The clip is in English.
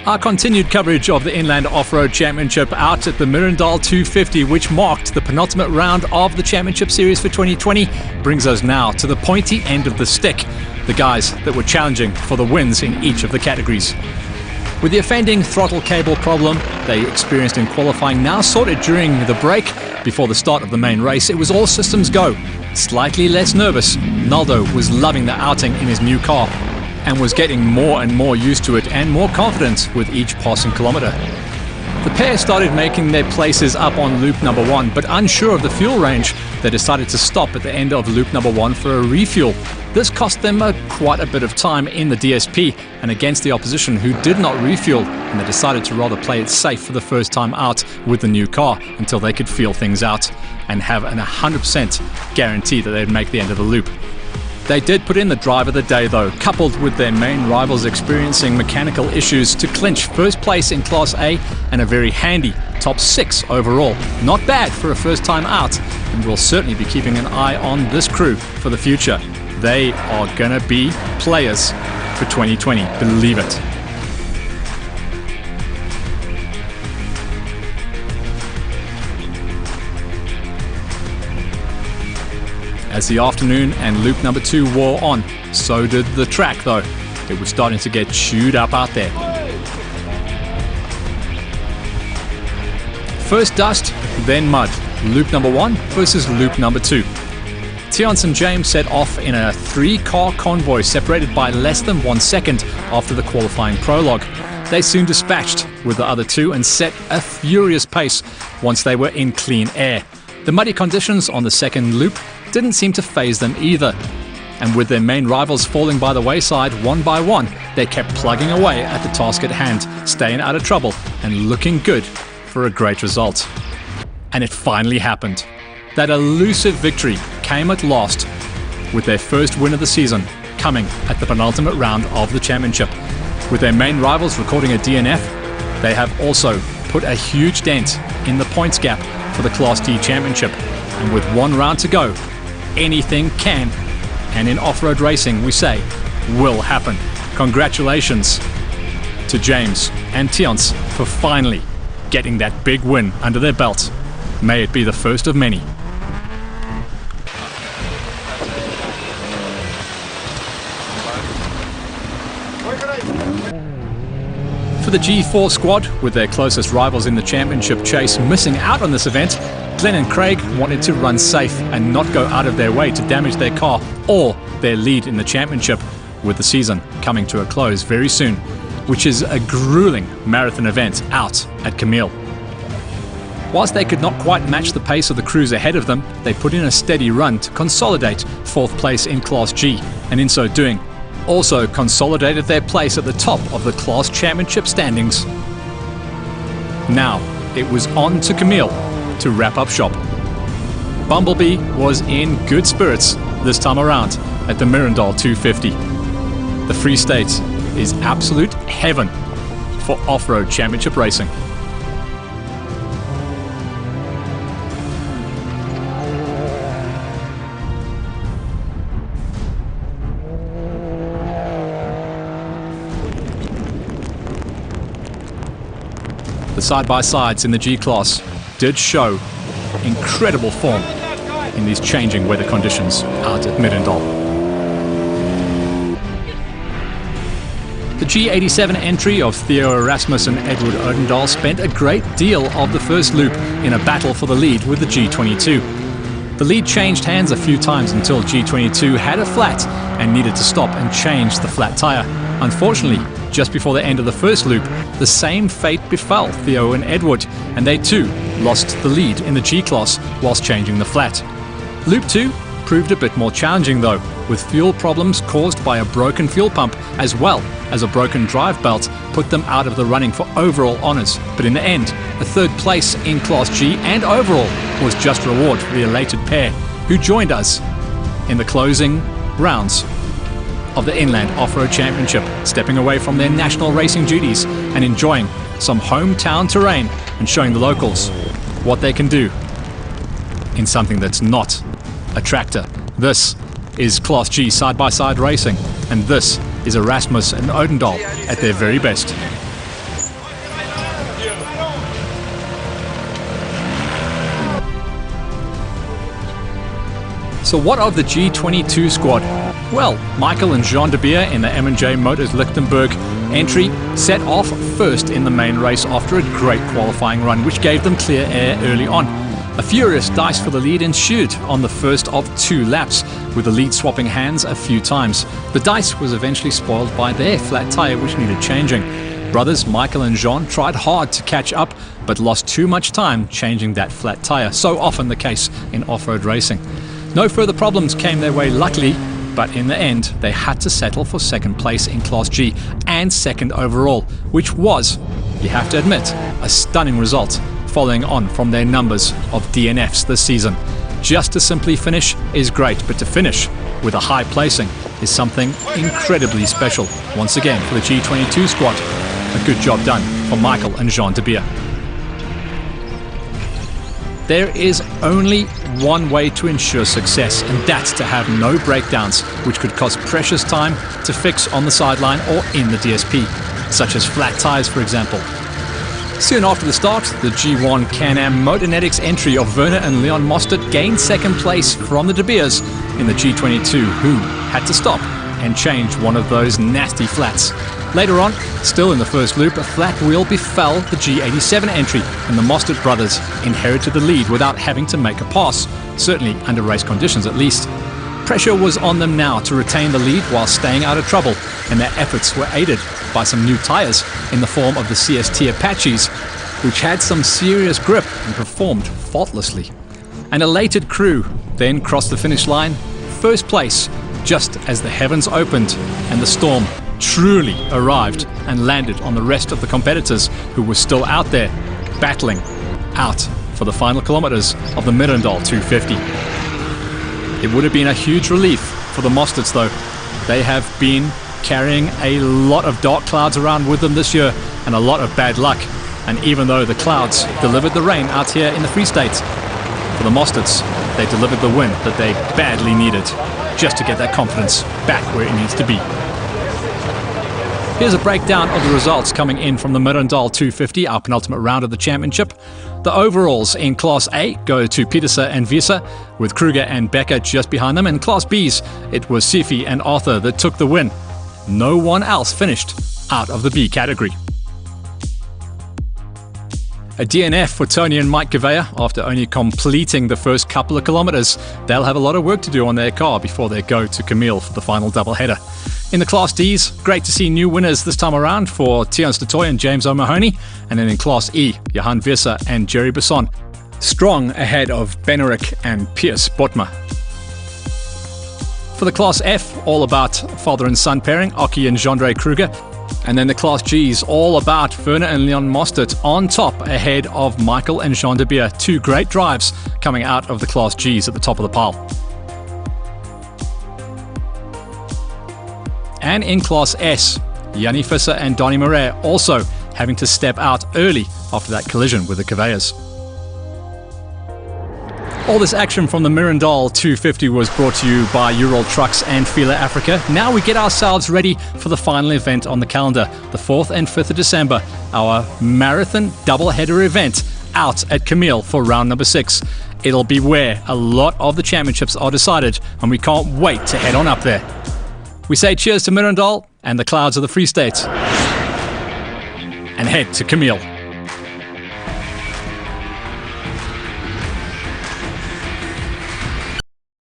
Our continued coverage of the Inland Off-Road Championship out at the Mariendal 250, which marked the penultimate round of the Championship Series for 2020, brings us now to the pointy end of the stick, the guys that were challenging for the wins in each of the categories. With the offending throttle cable problem they experienced in qualifying now sorted during the break before the start of the main race, it was all systems go. Slightly less nervous, Naldo was loving the outing in his new car and was getting more and more used to it and more confident with each passing kilometre. The pair started making their places up on loop number 1, but unsure of the fuel range, they decided to stop at the end of loop number 1 for a refuel. This cost them quite a bit of time in the DSP and against the opposition, who did not refuel, and they decided to rather play it safe for the first time out with the new car until they could feel things out and have an 100% guarantee that they'd make the end of the loop. They did put in the drive of the day though, coupled with their main rivals experiencing mechanical issues, to clinch first place in Class A and a very handy top 6 overall. Not bad for a first time out, and we'll certainly be keeping an eye on this crew for the future. They are gonna be players for 2020, believe it. As the afternoon and loop number 2 wore on, so did the track though. It was starting to get chewed up out there. First dust, then mud. Loop number 1 versus loop number 2. Tiance and James set off in a 3-car convoy separated by less than 1 second after the qualifying prologue. They soon dispatched with the other 2 and set a furious pace once they were in clean air. The muddy conditions on the second loop didn't seem to faze them either. And with their main rivals falling by the wayside one by one, they kept plugging away at the task at hand, staying out of trouble and looking good for a great result. And it finally happened. That elusive victory came at last, with their first win of the season coming at the penultimate round of the championship. With their main rivals recording a DNF, they have also put a huge dent in the points gap for the Class D championship. And with 1 round to go, anything can, and in off-road racing we say, will happen. Congratulations to James and Tiance for finally getting that big win under their belt. May it be the first of many. For the G4 squad, with their closest rivals in the championship chase missing out on this event, Glenn and Craig wanted to run safe and not go out of their way to damage their car or their lead in the championship, with the season coming to a close very soon, which is a grueling marathon event out at Camille. Whilst they could not quite match the pace of the crews ahead of them, they put in a steady run to consolidate 4th place in Class G, and in so doing, also consolidated their place at the top of the Class Championship standings. Now, it was on to Camille to wrap up shop. Bumblebee was in good spirits this time around at the Mariendal 250. The Free State is absolute heaven for off-road championship racing. The side-by-sides in the G-Class did show incredible form in these changing weather conditions out at Mariendal. The G87 entry of Theo Erasmus and Edward Odendahl spent a great deal of the first loop in a battle for the lead with the G22. The lead changed hands a few times until G22 had a flat and needed to stop and change the flat tyre. Unfortunately, just before the end of the first loop, the same fate befell Theo and Edward, and they too lost the lead in the G-Class whilst changing the flat. Loop 2 proved a bit more challenging though, with fuel problems caused by a broken fuel pump as well as a broken drive belt put them out of the running for overall honours. But in the end, a 3rd place in Class G and overall was just reward for the elated pair who joined us in the closing rounds of the Inland Off-Road Championship, stepping away from their national racing duties and enjoying some hometown terrain and showing the locals what they can do in something that's not a tractor. This is Class G side-by-side racing, and this is Erasmus and Odendahl at their very best. So what of the G22 squad? Well, Michael and Jean de Beer in the M&J Motors Lichtenberg entry set off first in the main race after a great qualifying run, which gave them clear air early on. A furious dice for the lead ensued on the first of 2 laps, with the lead swapping hands a few times. The dice was eventually spoiled by their flat tyre, which needed changing. Brothers Michael and Jean tried hard to catch up, but lost too much time changing that flat tyre, so often the case in off-road racing. No further problems came their way, luckily, but in the end they had to settle for second place in Class G and second overall, which was, you have to admit, a stunning result following on from their numbers of DNFs this season. Just to simply finish is great, but to finish with a high placing is something incredibly special. Once again, for the G22 squad, a good job done for Michael and Jean de Beer. There is only one way to ensure success, and that's to have no breakdowns, which could cost precious time to fix on the sideline or in the DSP, such as flat tyres, for example. Soon after the start, the G1 Can-Am Motornetics entry of Werner and Leon Mostert gained second place from the De Beers in the G22, who had to stop and change one of those nasty flats. Later on, still in the first loop, a flat wheel befell the G87 entry, and the Mostert brothers inherited the lead without having to make a pass, certainly under race conditions at least. Pressure was on them now to retain the lead while staying out of trouble, and their efforts were aided by some new tyres in the form of the CST Apaches, which had some serious grip and performed faultlessly. An elated crew then crossed the finish line, first place, just as the heavens opened and the storm truly arrived and landed on the rest of the competitors who were still out there, battling out for the final kilometers of the Mariendal 250. It would have been a huge relief for the Mosterts though. They have been carrying a lot of dark clouds around with them this year and a lot of bad luck. And even though the clouds delivered the rain out here in the Free State, for the Mosterts, they delivered the win that they badly needed just to get that confidence back where it needs to be. Here's a breakdown of the results coming in from the Mariendal 250, our penultimate round of the championship. The overalls in Class A go to Pieterse and Visa, with Kruger and Becker just behind them. In Class B's, it was Sifi and Arthur that took the win. No one else finished out of the B category. A DNF for Tony and Mike Gavea after only completing the first couple of kilometers. They'll have a lot of work to do on their car before they go to Camille for the final doubleheader. In the Class D's, great to see new winners this time around for Tian Statoy and James O'Mahony. And then in Class E, Johan Visser and Jerry Besson, strong ahead of Benerick and Piers Botma. For the Class F, all about father and son pairing, Aki and Jandre Kruger. And then the Class G's, all about Werner and Leon Mostert on top ahead of Michael and Jean de Beer. 2 great drives coming out of the Class G's at the top of the pile. And in Class S, Yanni Visser and Donny Murray also having to step out early after that collision with the Caveas. All this action from the Mariendal 250 was brought to you by Ural Trucks and Fila Africa. Now we get ourselves ready for the final event on the calendar, the 4th and 5th of December, our marathon doubleheader event out at Camille for round number 6. It'll be where a lot of the championships are decided, and we can't wait to head on up there. We say cheers to Mariendal and the clouds of the Free State, and head to Camille.